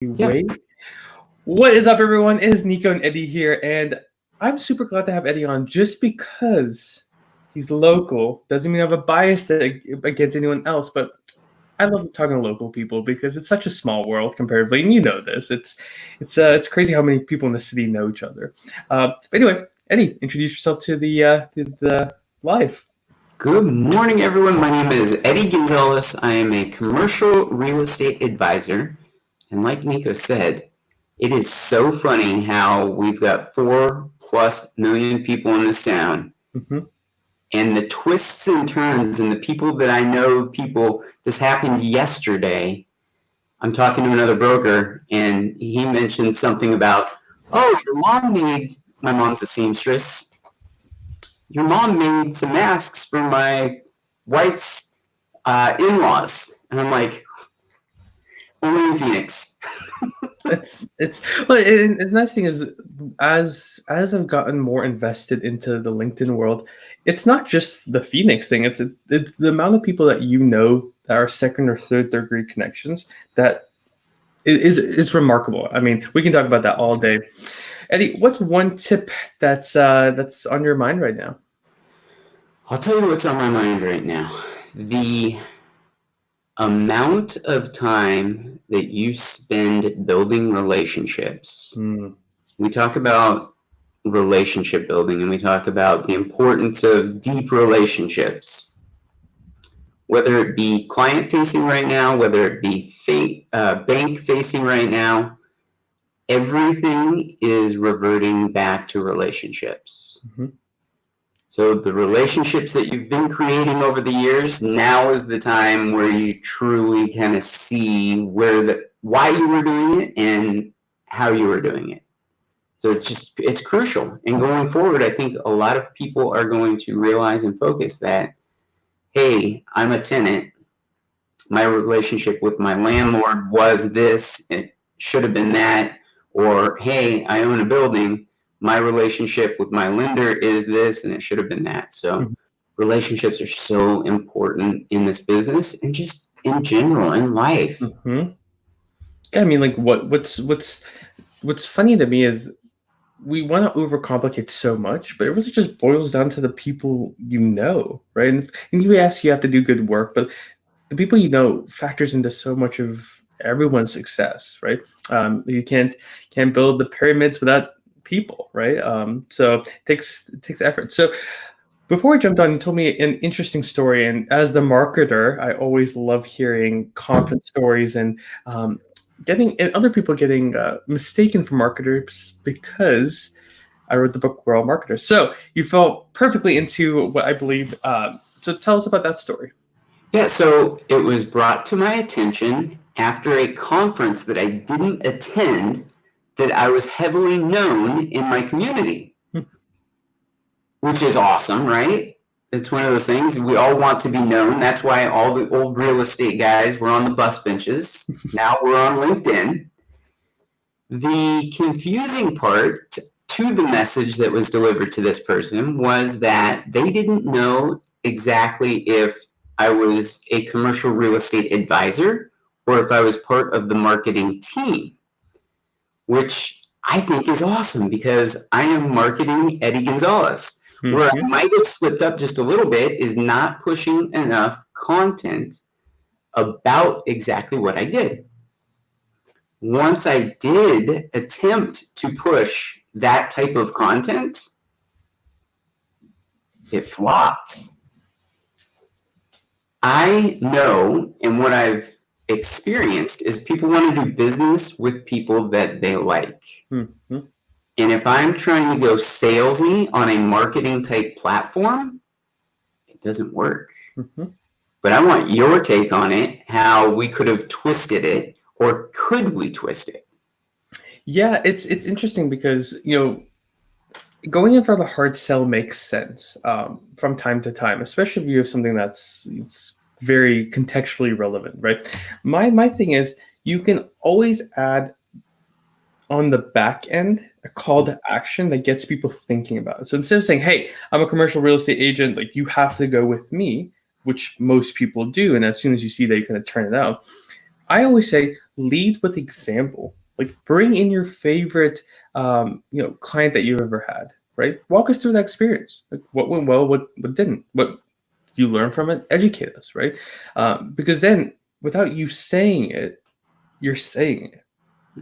Yeah. Wait. What is up, everyone? It is Nico and Eddie here, and I'm super glad to have Eddie on just because he's local. Doesn't mean I have a bias against anyone else, but I love talking to local people because it's such a small world comparatively, and you know this. It's crazy how many people in the city know each other. But anyway, Eddie, introduce yourself to the live. Good morning, everyone. My name is Eddie Gonzalez. I am a commercial real estate advisor. And like Nico said, it is so funny how we've got 4+ million people in this town. Mm-hmm. And the twists and turns and the people that I know, this happened yesterday. I'm talking to another broker and he mentioned something about, oh, my mom's a seamstress. Your mom made some masks for my wife's in-laws. And I'm like, only in Phoenix. Well, and the nice thing is, as I've gotten more invested into the LinkedIn world, it's not just the Phoenix thing. It's the amount of people that you know that are second or third degree connections that is remarkable. I mean, we can talk about that all day. Eddie, what's one tip that's on your mind right now? I'll tell you what's on my mind right now. The amount of time that you spend building relationships. We talk about relationship building and we talk about the importance of deep relationships, whether it be client facing right now, whether it be bank facing right now. Everything is reverting back to relationships. Mm-hmm. So the relationships that you've been creating over the years, now is the time where you truly kind of see why you were doing it and how you were doing it. So it's crucial. And going forward, I think a lot of people are going to realize and focus that, hey, I'm a tenant. My relationship with my landlord was this, it should have been that. Or, hey, I own a building. My relationship with my lender is this, and it should have been that. So relationships are so important in this business and just in general in life. Mm-hmm. I mean, like what's funny to me is we want to overcomplicate so much, but it really just boils down to the people you know, right? And yes, you have to do good work, but the people you know factors into so much of everyone's success, right? You can't build the pyramids without people, right? So it takes effort. So before I jumped on, you told me an interesting story, and as the marketer, I always love hearing conference stories and other people getting mistaken for marketers because I wrote the book We're All Marketers. So you fell perfectly into what I believe. So tell us about that story. Yeah, so it was brought to my attention after a conference that I didn't attend that I was heavily known in my community, which is awesome, right? It's one of those things we all want to be known. That's why all the old real estate guys were on the bus benches. Now we're on LinkedIn. The confusing part to the message that was delivered to this person was that they didn't know exactly if I was a commercial real estate advisor or if I was part of the marketing team, which I think is awesome because I am marketing Eddie Gonzalez. Where I might have slipped up just a little bit is not pushing enough content about exactly what I did. Once I did attempt to push that type of content, it flopped. I know, and what I've experienced is people want to do business with people that they like. Mm-hmm. And if I'm trying to go salesy on a marketing type platform, it doesn't work. Mm-hmm. But I want your take on it, how we could have twisted it, or could we twist it? Yeah, it's interesting because, going in for the hard sell makes sense from time to time, especially if you have something it's very contextually relevant, right? My thing is you can always add on the back end a call to action that gets people thinking about it. So instead of saying, hey, I'm a commercial real estate agent, like you have to go with me, which most people do, and as soon as you see that, you're going to turn it out. I always say lead with example. Like bring in your favorite, client that you ever had, right? Walk us through that experience. Like what went well, what didn't, what did you learn from it? Educate us, right? Because then, without you saying it, you're saying it,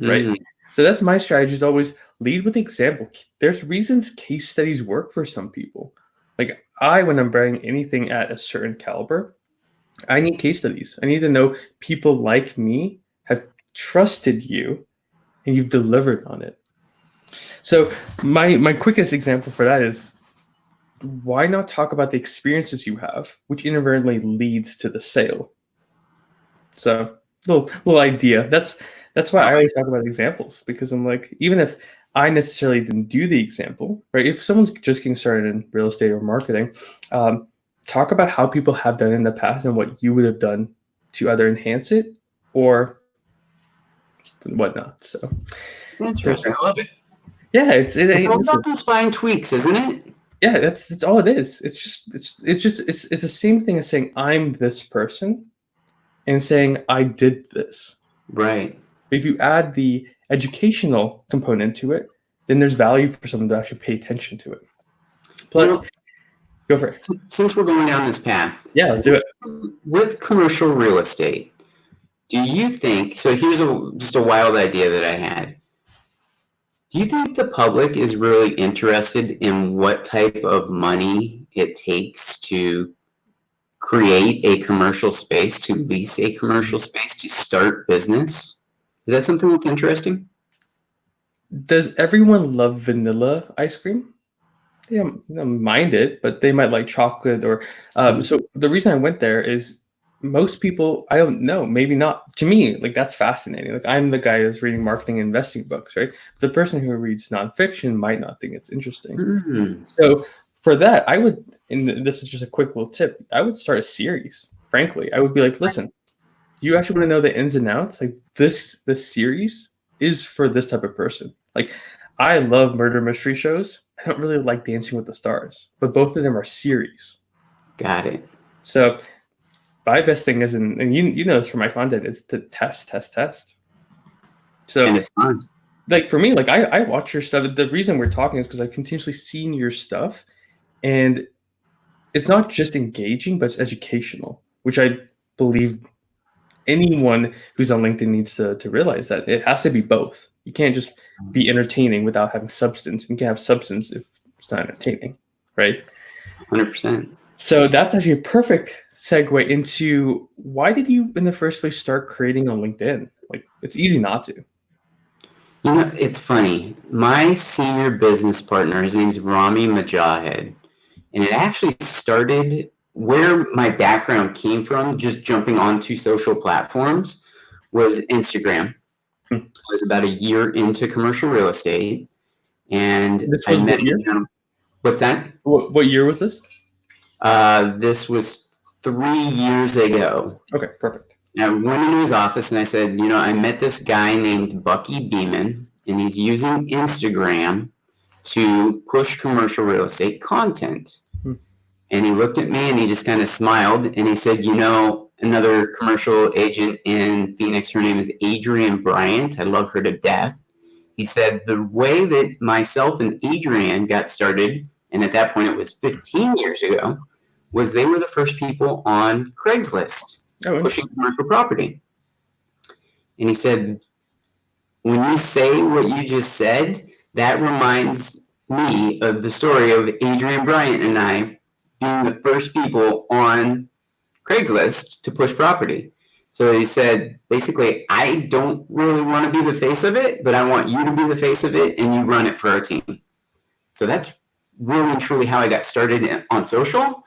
right? Mm, So that's my strategy: is always lead with example. There's reasons case studies work for some people. Like when I'm buying anything at a certain caliber, I need case studies. I need to know people like me have trusted you and you've delivered on it. So my quickest example for that is, why not talk about the experiences you have, which inadvertently leads to the sale? So little idea. That's why I always talk about examples, because I'm like, even if I necessarily didn't do the example, right? If someone's just getting started in real estate or marketing, talk about how people have done it in the past and what you would have done to either enhance it or whatnot. So interesting. I love it. yeah, It's all listen, about those fine tweaks, isn't it? yeah, that's all it is. It's the same thing as saying I'm this person and saying I did this. Right. But if you add the educational component to it, then there's value for someone to actually pay attention to it. You Plus, know, go for it. since we're going down this path, Yeah, let's do it. with commercial real estate, do you think, so here's just a wild idea that I had. Do you think the public is really interested in what type of money it takes to create a commercial space, to lease a commercial space, to start business? Is that something that's interesting? Does everyone love vanilla ice cream? They don't mind it, but they might like chocolate or. So the reason I went there is most people, I don't know, maybe not. To me, like that's fascinating. Like I'm the guy who's reading marketing and investing books, right? The person who reads nonfiction might not think it's interesting. Mm, So for that, I would, and this is just a quick little tip, I would start a series. Frankly, I would be like, listen, do you actually want to know the ins and outs? Like this series is for this type of person. Like I love murder mystery shows. I don't really like Dancing with the Stars, but both of them are series. got it. So my best thing is, and you know this from my content, is to test, test, test. So And it's fun. like for me, like I watch your stuff. The reason we're talking is because I've continuously seen your stuff, and it's not just engaging, but it's educational, which I believe anyone who's on LinkedIn needs to realize that it has to be both. You can't just be entertaining without having substance. You can't have substance if it's not entertaining, right? 100%. So that's actually a perfect segue into, why did you in the first place start creating on LinkedIn? Like it's easy not to. You know, it's funny. My senior business partner, his name's Rami Majahed, and it actually started where my background came from, just jumping onto social platforms, was Instagram. Hmm. I was about a year into commercial real estate, and This I was met what a year? gentleman. What's that? What year was this? This was 3 years ago. Okay, perfect. I went into his office and I said, you know, I met this guy named Bucky Beeman, and he's using Instagram to push commercial real estate content. Hmm. And he looked at me and he just kind of smiled and he said, you know, another commercial agent in Phoenix, her name is Adrienne Bryant. I love her to death. He said, the way that myself and Adrienne got started, and at that point it was 15 years ago, was they were the first people on Craigslist Oh, pushing interesting. commercial property. And he said, when you say what you just said, that reminds me of the story of Adrienne Bryant and I being the first people on Craigslist to push property. So he said, basically, I don't really want to be the face of it, but I want you to be the face of it and you run it for our team. So that's really and truly how I got started on social.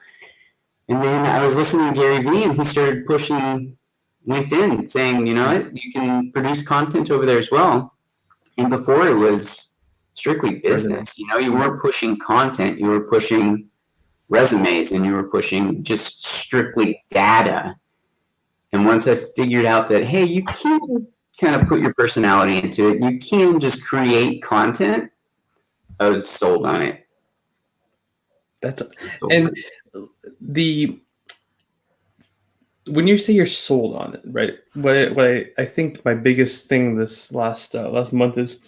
And then I was listening to Gary Vee and he started pushing LinkedIn, saying, you know what, you can produce content over there as well. And before it was strictly business, you know, you weren't pushing content, you were pushing resumes and you were pushing just strictly data. And once I figured out that, hey, you can kind of put your personality into it, you can just create content, I was sold on it. That's Sold on and it. the when you say you're sold on it, right? I think my biggest thing this last month is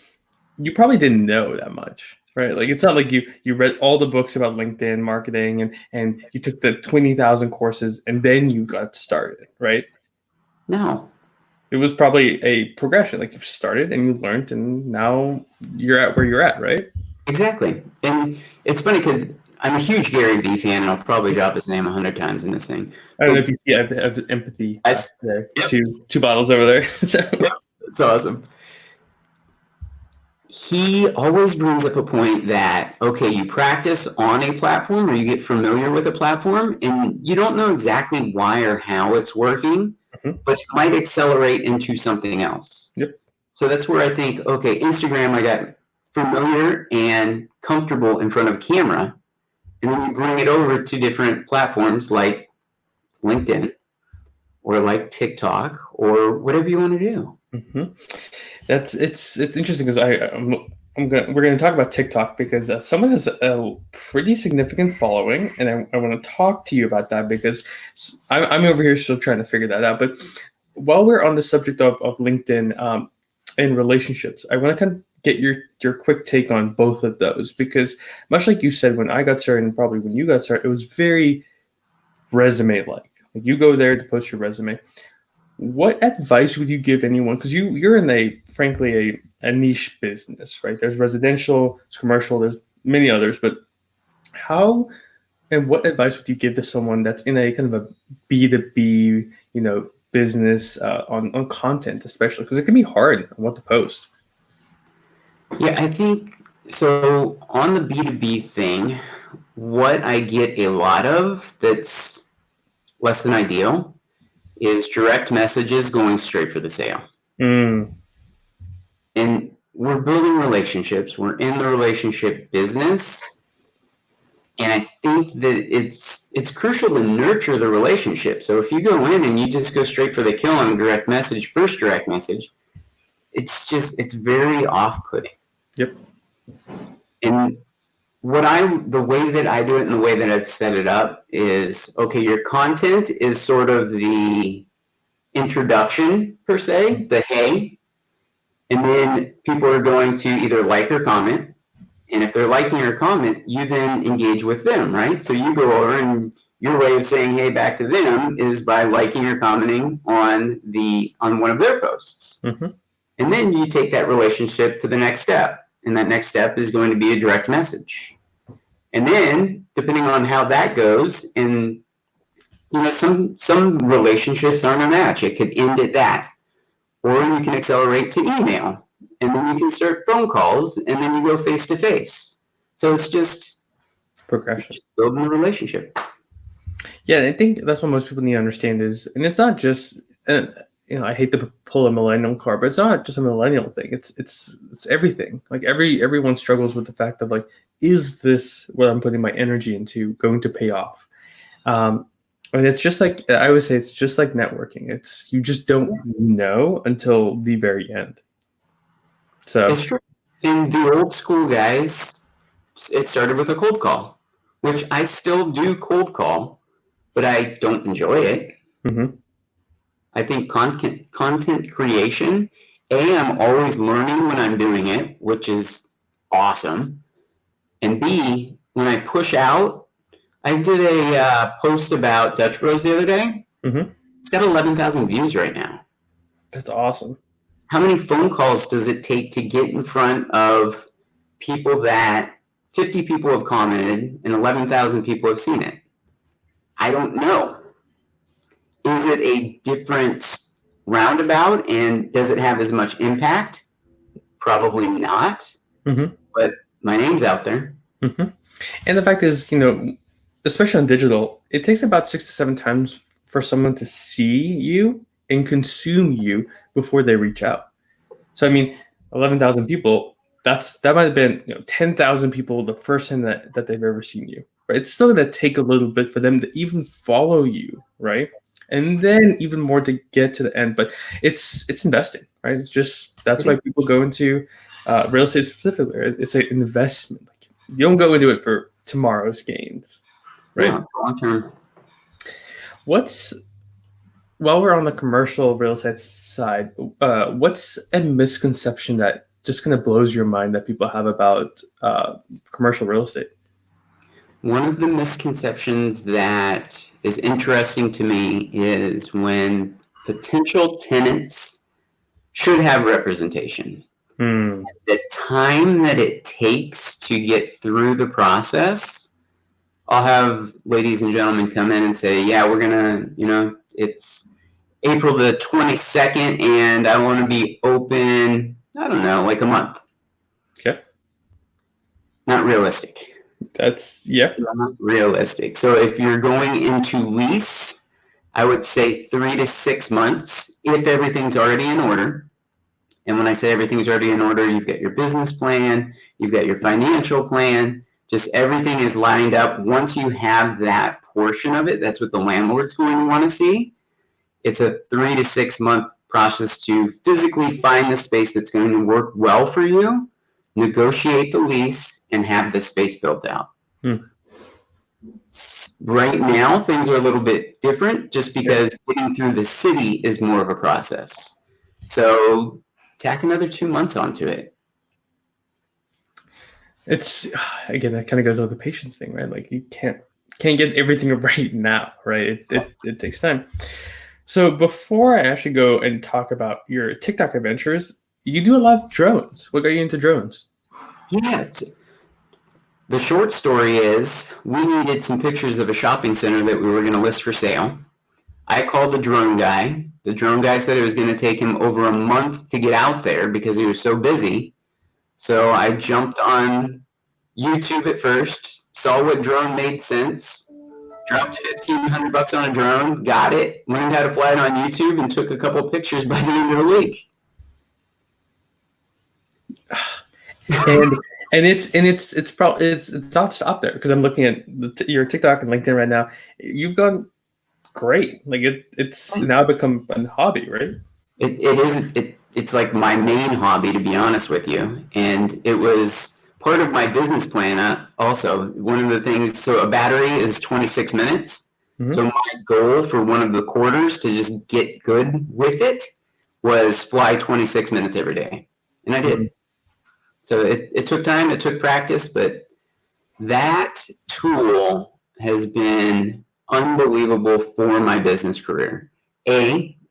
you probably didn't know that much, right? Like it's not like you read all the books about LinkedIn marketing and you took the 20,000 courses and then you got started, right? No. It was probably a progression. Like you started and you learned and now you're at where you're at, right? Exactly. And it's funny because I'm a huge Gary Vee fan, and I'll probably drop his name 100 times in this thing. I don't know But if you see, I have empathy I, back there. yep, Two bottles over there. So. yep, that's awesome. He always brings up a point that, okay, you practice on a platform or you get familiar with a platform and you don't know exactly why or how it's working, but it might accelerate into something else. Yep. So that's where I think, okay, Instagram, I got familiar and comfortable in front of a camera, and then you bring it over to different platforms like LinkedIn or like TikTok or whatever you want to do. Mm-hmm. It's interesting because we're gonna talk about TikTok because someone has a pretty significant following, and I want to talk to you about that because I'm over here still trying to figure that out. But while we're on the subject of LinkedIn and relationships, I want to kind of get your quick take on both of those because much like you said, when I got started and probably when you got started, it was very resume like you go there to post your resume. What advice would you give anyone? Because you're in frankly a niche business, right? There's residential, there's commercial, there's many others, but how and what advice would you give to someone that's in a kind of a B2B, business on content, especially because it can be hard on what to post. Yeah, I think so. On the B2B thing, what I get a lot of that's less than ideal is direct messages going straight for the sale. Mm. And we're building relationships. We're in the relationship business. And I think that it's crucial to nurture the relationship. So if you go in and you just go straight for the kill on a direct message, first direct message, it's very off-putting. Yep. And the way that I do it and the way that I've set it up is, okay, your content is sort of the introduction per se, the hey, and then people are going to either like or comment. And if they're liking or comment, you then engage with them, right? So you go over and your way of saying hey back to them is by liking or commenting on one of their posts. Mm-hmm. And then you take that relationship to the next step. And that next step is going to be a direct message. And then, depending on how that goes, and some relationships aren't a match. It could end at that. Or you can accelerate to email. And then you can start phone calls, and then you go face to face. So it's just progression, just building the relationship. Yeah, I think that's what most people need to understand is, and it's not just, I hate to pull a millennial card, but it's not just a millennial thing. It's everything. Like everyone struggles with the fact of like, is this what I'm putting my energy into going to pay off? And it's just like I always say, it's just like networking. It's you just don't know until the very end. So it's true. And the old school guys, it started with a cold call, which I still do cold call, but I don't enjoy it. Mm-hmm. I think content creation, I'm always learning when I'm doing it, which is awesome. And B, when I push out, I did a post about Dutch Bros the other day. Mm-hmm. It's got 11,000 views right now. That's awesome. How many phone calls does it take to get in front of people that 50 people have commented and 11,000 people have seen it? I don't know. Is it a different roundabout and does it have as much impact? Probably not. Mm-hmm. But my name's out there. Mm-hmm. And the fact is, especially on digital, it takes about 6 to 7 times for someone to see you and consume you before they reach out. So, 11,000 people, that might have been 10,000 people the first time that they've ever seen you, right? It's still going to take a little bit for them to even follow you, right? And then even more to get to the end. But it's investing, right? It's just, that's why people go into real estate specifically. It's an investment. Like, you don't go into it for tomorrow's gains, right? Yeah, long term. What's while we're on the commercial real estate side, what's a misconception that just kind of blows your mind that people have about commercial real estate? One of the misconceptions that is interesting to me is when potential tenants should have representation. Hmm. The time that it takes to get through the process, I'll have ladies and gentlemen come in and say, yeah, we're gonna, it's April the 22nd and I want to be open, I don't know, like a month. Okay. Not realistic. That's, yeah. Not realistic. So if you're going into lease, I would say 3 to 6 months if everything's already in order. And when I say everything's already in order, you've got your business plan, you've got your financial plan, just everything is lined up. Once you have that portion of it, that's what the landlord's going to want to see. It's a 3 to 6 month process to physically find the space that's going to work well for you, negotiate the lease, and have the space built out. Right now, things are a little bit different just because getting through the city is more of a process. So tack another 2 months onto it. It's, again, that kind of goes with the patience thing, right? Like you can't get everything right now, right? It takes time. So before I actually go and talk about your TikTok adventures, you do a lot of drones. What got you into drones? Yeah. The short story is we needed some pictures of a shopping center that we were going to list for sale. I called the drone guy. The drone guy said it was going to take him over a month to get out there because he was so busy. So I jumped on YouTube at first, saw what drone made sense, dropped $1,500 on a drone, got it, learned how to fly it on YouTube, and took a couple pictures by the end of the week. And it's probably it's not stopped there because I'm looking at your TikTok and LinkedIn right now. You've gone great. Like it's now become a hobby, right? It's like my main hobby, to be honest with you, and it was part of my business plan. Also, one of the things, so a battery is 26 minutes. Mm-hmm. So my goal for one of the quarters to just get good with it was fly 26 minutes every day, and I did. Mm-hmm. So it took time, it took practice, but that tool has been unbelievable for my business career.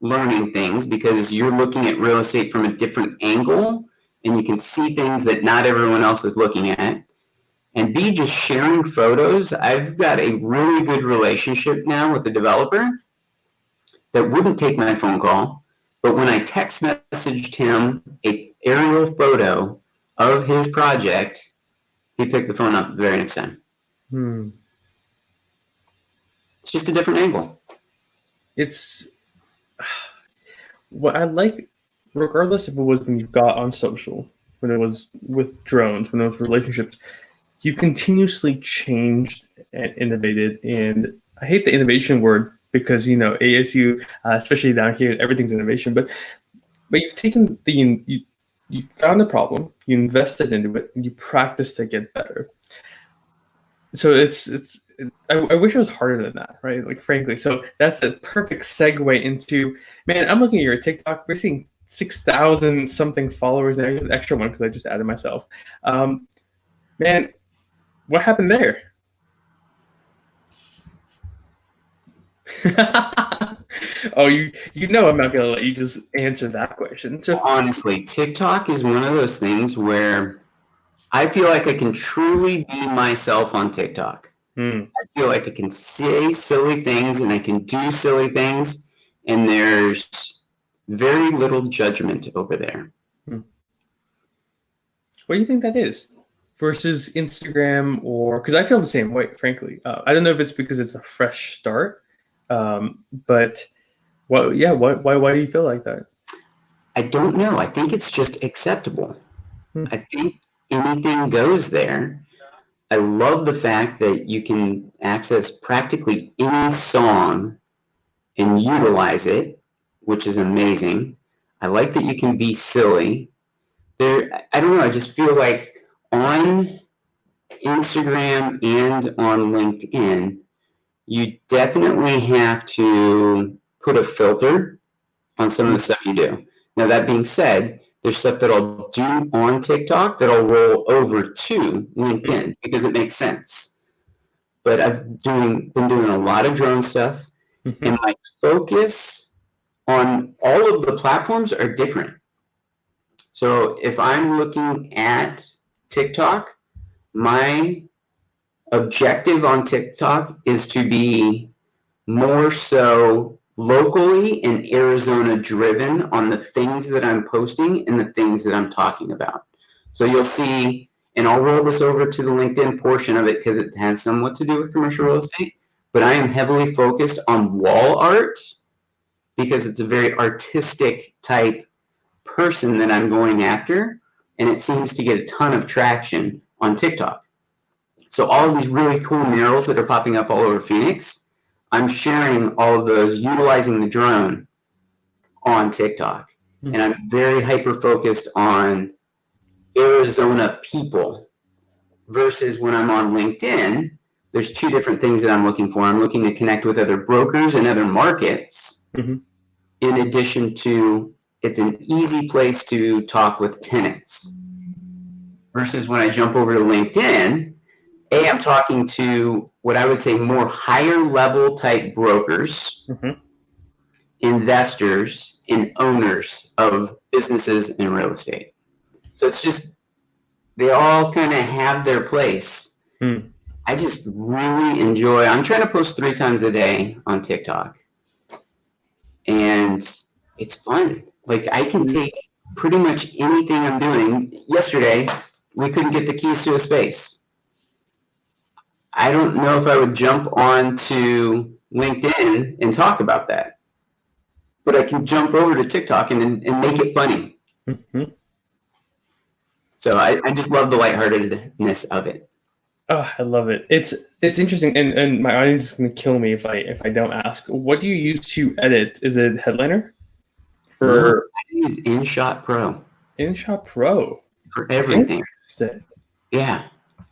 Learning things because you're looking at real estate from a different angle and you can see things that not everyone else is looking at. And B, just sharing photos. I've got a really good relationship now with a developer that wouldn't take my phone call, but when I text messaged him an aerial photo of his project, he picked the phone up the very next time. It's just a different angle. It's what I like, regardless if it was when you got on social, when it was with drones, when it was relationships, you've continuously changed and innovated. And I hate the innovation word because, ASU, especially down here, everything's innovation. But you've taken you found a problem, you invested into it, and you practiced to get better. So I wish it was harder than that, right? Like, frankly. So that's a perfect segue into, man, I'm looking at your TikTok. We're seeing 6,000 something followers now. You have an extra one because I just added myself. Man, what happened there? Oh, I'm not gonna let you just answer that question. So honestly, TikTok is one of those things where I feel like I can truly be myself on TikTok. I feel like I can say silly things and I can do silly things, and there's very little judgment over there. What do you think that is versus Instagram? Or because I feel the same way, frankly. I don't know if it's because it's a fresh start, but why do you feel like that? I don't know. I think it's just acceptable. I think anything goes there. I love the fact that you can access practically any song and utilize it, which is amazing. I like that you can be silly. I don't know, I just feel like on Instagram and on LinkedIn, you definitely have to put a filter on some of the stuff you do. Now, that being said, there's stuff that I'll do on TikTok that I'll roll over to LinkedIn because it makes sense. But I've been doing a lot of drone stuff, and my focus on all of the platforms are different. So if I'm looking at TikTok, my objective on TikTok is to be more so locally and Arizona driven on the things that I'm posting and the things that I'm talking about. So you'll see, and I'll roll this over to the LinkedIn portion of it because it has somewhat to do with commercial real estate, but I am heavily focused on wall art because it's a very artistic type person that I'm going after, and it seems to get a ton of traction on TikTok. So all of these really cool murals that are popping up all over Phoenix, I'm sharing all of those utilizing the drone on TikTok. And I'm very hyper-focused on Arizona people versus when I'm on LinkedIn, there's two different things that I'm looking for. I'm looking to connect with other brokers and other markets in addition to it's an easy place to talk with tenants. Versus when I jump over to LinkedIn, I'm talking to what I would say more higher level type brokers, investors, and owners of businesses and real estate. So it's just, they all kind of have their place. I just really enjoy, I'm trying to post 3 times a day on TikTok. And it's fun. Like I can take pretty much anything I'm doing. Yesterday, we couldn't get the keys to a space. I don't know if I would jump on to LinkedIn and talk about that, but I can jump over to TikTok and make it funny. So I just love the lightheartedness of it. Oh, I love it. It's interesting, and my audience is going to kill me if I don't ask. What do you use to edit? Is it Headliner? No, I use InShot Pro. InShot Pro For everything. Yeah,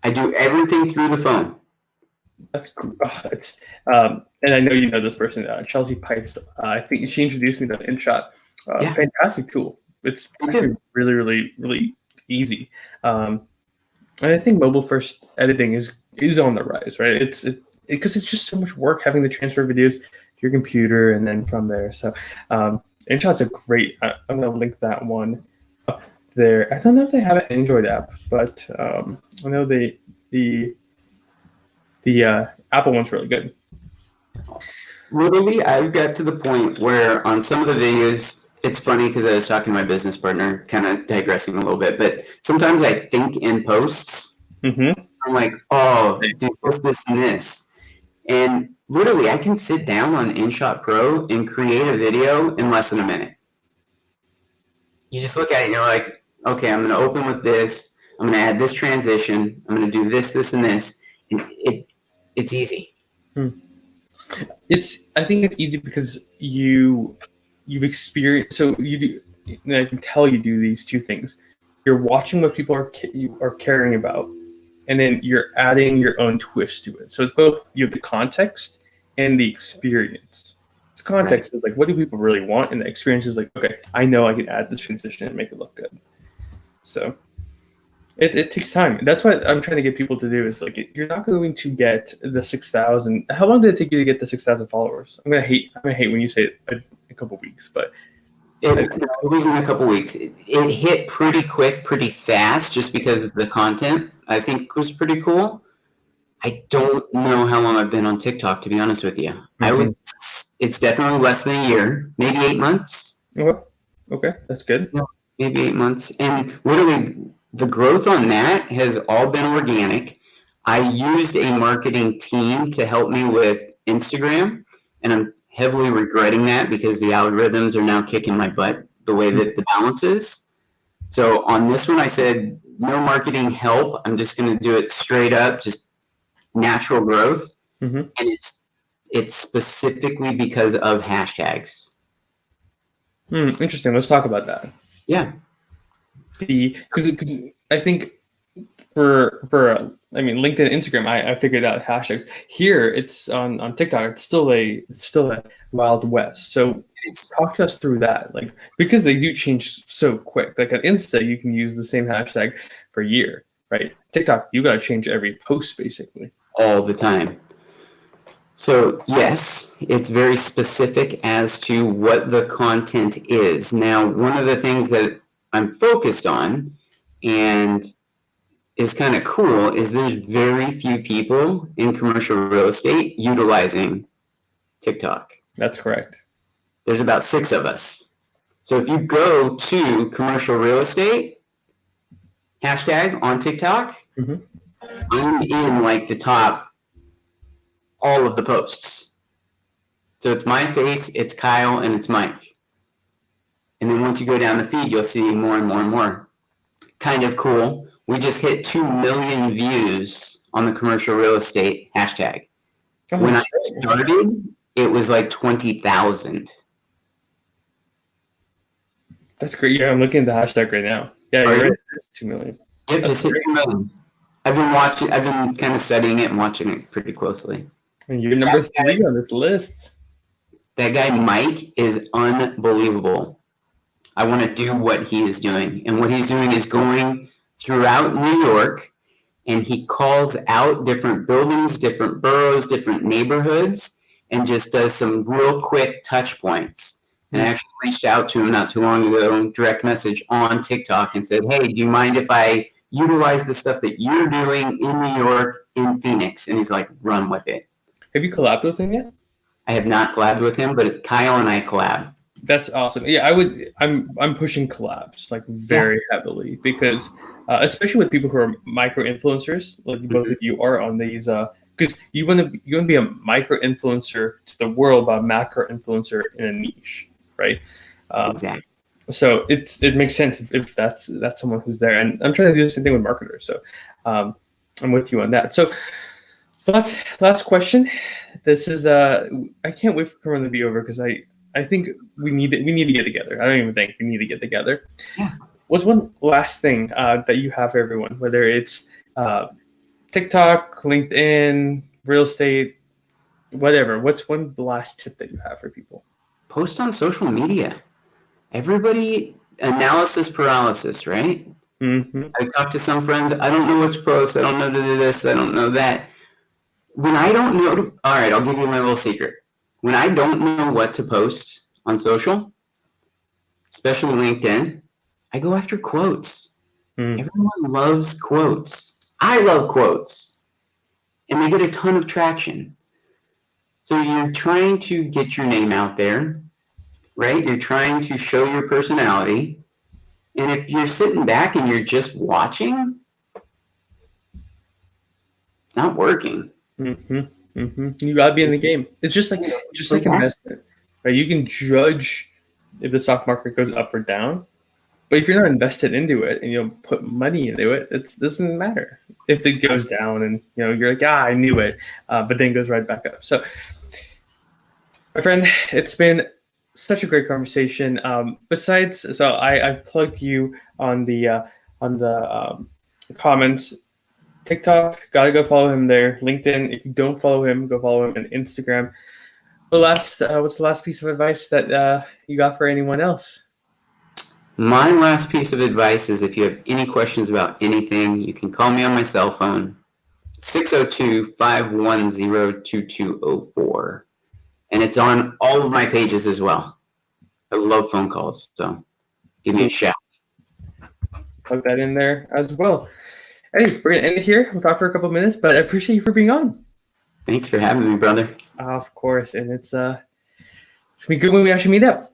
I do everything through the phone. That's and I know you know this person, Chelsea Pikes. I think she introduced me to InShot. Fantastic tool. It's actually really, really, really easy. And I think mobile first editing is on the rise, right? It's because it's just so much work having to transfer videos to your computer and then from there. So InShot's a great. I'm gonna link that one up there. I don't know if they have an Android app, but I know the Apple one's really good. Literally, I've got to the point where on some of the videos, it's funny because I was talking to my business partner, kind of digressing a little bit, but sometimes I think in posts, I'm like, oh, do this, and this. And literally, I can sit down on InShot Pro and create a video in less than a minute. You just look at it and you're like, okay, I'm going to open with this. I'm going to add this transition. I'm going to do this, this, and this. And it's easy. I think it's easy because you've experienced. So you do. And I can tell you do these two things. You're watching what people are caring about, and then you're adding your own twist to it. So it's both you have the context and the experience. It's context is like, what do people really want, and the experience is like, okay, I know I can add this transition and make it look good. So it takes time. That's what I'm trying to get people to do is like, you're not going to get the 6,000. How long did it take you to get the 6,000 followers? I'm gonna hate when you say it a couple weeks, but it was in a couple weeks. It hit pretty quick, pretty fast, just because the content I think was pretty cool. I don't know how long I've been on TikTok, to be honest with you. It's definitely less than a year, maybe 8 months. Okay, that's good. Yeah, maybe 8 months, and literally the growth on that has all been organic. I used a marketing team to help me with Instagram, and I'm heavily regretting that because the algorithms are now kicking my butt the way that the balance is. So on this one, I said, no marketing help. I'm just going to do it straight up, just natural growth. And it's specifically because of hashtags. Interesting. Let's talk about that. Yeah. Because I think I mean, LinkedIn, Instagram, I figured out hashtags. Here, it's on TikTok. It's still a wild west. So talk to us through that, like, because they do change so quick. Like on Insta, you can use the same hashtag for a year, right? TikTok, you got to change every post basically. All the time. So yes, it's very specific as to what the content is. Now, one of the things that I'm focused on and is kind of cool is there's very few people in commercial real estate utilizing TikTok. That's correct. There's about 6 of us. So if you go to commercial real estate hashtag on TikTok, I'm in like the top all of the posts. So it's my face, it's Kyle, and it's Mike. And then once you go down the feed, you'll see more and more and more. Kind of cool. We just hit 2 million views on the commercial real estate hashtag. When I started, it was like 20,000. That's great. Yeah, I'm looking at the hashtag right now. Yeah, you're right. It's 2 million. Yep, just hit 2 million. I've been kind of studying it and watching it pretty closely. And you're number 3 on this list. That guy Mike is unbelievable. I want to do what he is doing. And what he's doing is going throughout New York, and he calls out different buildings, different boroughs, different neighborhoods, and just does some real quick touch points. And I actually reached out to him not too long ago, direct message on TikTok, and said, hey, do you mind if I utilize the stuff that you're doing in New York, in Phoenix? And he's like, run with it. Have you collabed with him yet? I have not collabed with him, but Kyle and I collab. That's awesome. Yeah, I'm pushing collabs like very heavily because especially with people who are micro influencers, like both of you are on these. Because you want to be a micro influencer to the world, but a macro influencer in a niche, right? Exactly. So it makes sense if that's someone who's there, and I'm trying to do the same thing with marketers. So I'm with you on that. So last question. This is I can't wait for Corona to be over because I think we need to get together. I don't even think we need to get together. Yeah. What's one last thing that you have for everyone, whether it's TikTok, LinkedIn, real estate, whatever? What's one last tip that you have for people? Post on social media. Everybody, analysis paralysis, right? Mm-hmm. I talk to some friends. I don't know what to post. I don't know to do this. I don't know that. When I don't know, all right, I'll give you my little secret. When I don't know what to post on social, especially LinkedIn, I go after quotes. Everyone loves quotes. I love quotes. And they get a ton of traction. So you're trying to get your name out there, right? You're trying to show your personality. And if you're sitting back and you're just watching, it's not working. You gotta be in the game. It's just like investment, right? You can judge if the stock market goes up or down, but if you're not invested into it and you don't put money into it, it doesn't matter. If it goes down and you're like, I knew it, but then it goes right back up. So, my friend, it's been such a great conversation. I've plugged you on the comments. TikTok, gotta go follow him there. LinkedIn, if you don't follow him, go follow him on Instagram. What's the last piece of advice that you got for anyone else? My last piece of advice is if you have any questions about anything, you can call me on my cell phone, 602-510-2204. And it's on all of my pages as well. I love phone calls, so give me a shout. Plug that in there as well. Anyway, we're going to end it here. We'll talk for a couple of minutes, but I appreciate you for being on. Thanks for having me, brother. Of course. And it's going to be good when we actually meet up.